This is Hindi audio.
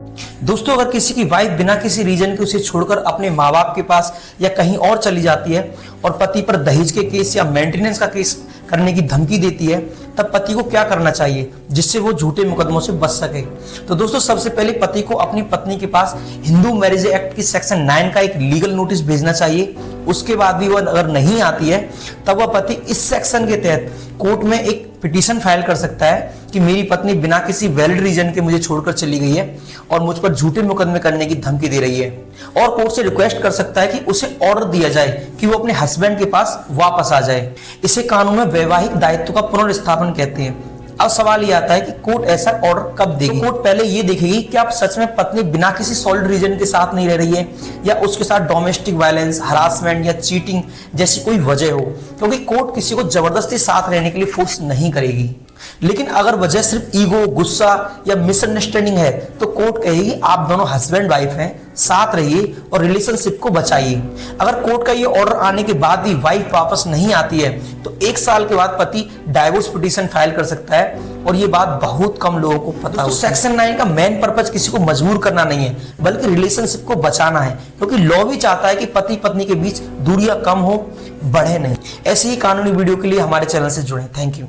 दोस्तों, अगर किसी की वाइफ बिना किसी रीजन के उसे छोड़कर अपने माँ बाप के पास या कहीं और चली जाती है और पति पर दहेज के केस या मेंटेनेंस का केस करने की धमकी देती है, तब पति को क्या करना चाहिए जिससे वो झूठे मुकदमों से बच सके। तो दोस्तों, सबसे पहले पति को अपनी पत्नी के पास हिंदू मैरिज एक्ट की सेक्शन 9 का एक लीगल नोटिस भेजना चाहिए। उसके बाद भी वह अगर नहीं आती है, तब वह पति इस सेक्शन के तहत कोर्ट में एक पिटीशन फाइल कर सकता है कि मेरी पत्नी बिना किसी वैलिड रीजन के मुझे छोड़कर चली गई है और मुझ पर झूठे मुकदमे करने की धमकी दे रही है, और कोर्ट से रिक्वेस्ट कर सकता है कि उसे ऑर्डर दिया जाए कि वो अपने हस्बैंड के पास वापस आ जाए। इसे कानून में वैवाहिक दायित्व का पुनर्स्थापन कहते हैं। अब सवाल ये आता है कि कोर्ट ऐसा ऑर्डर कब देगी। तो कोर्ट पहले ये देखेगी कि आप सच में पत्नी बिना किसी सॉलिड रीजन के साथ नहीं रह रही है या उसके साथ डोमेस्टिक वायलेंस, हरासमेंट या चीटिंग जैसी कोई वजह हो, क्योंकि कोर्ट किसी को जबरदस्ती साथ रहने के लिए फोर्स नहीं करेगी। लेकिन अगर वजह सिर्फ ईगो, गुस्सा या मिसअंडरस्टैंडिंग है, तो कोर्ट कहेगी आप दोनों हस्बैंड वाइफ हैं, साथ रहिए और रिलेशनशिप को बचाइए। अगर कोर्ट का ये ऑर्डर आने के बाद भी वाइफ वापस नहीं आती है, तो 1 साल के बाद पति डाइवोर्स पिटीशन फाइल कर सकता है, और ये बात बहुत कम लोगों को पता है। सेक्शन 9 का मेन पर्पज किसी को मजबूर करना नहीं है, बल्कि रिलेशनशिप को बचाना है, क्योंकि लॉ भी चाहता है कि पति पत्नी के बीच दूरियां कम हो, बढ़े नहीं। ऐसे ही कानूनी वीडियो के लिए हमारे चैनल से जुड़े। Thank you.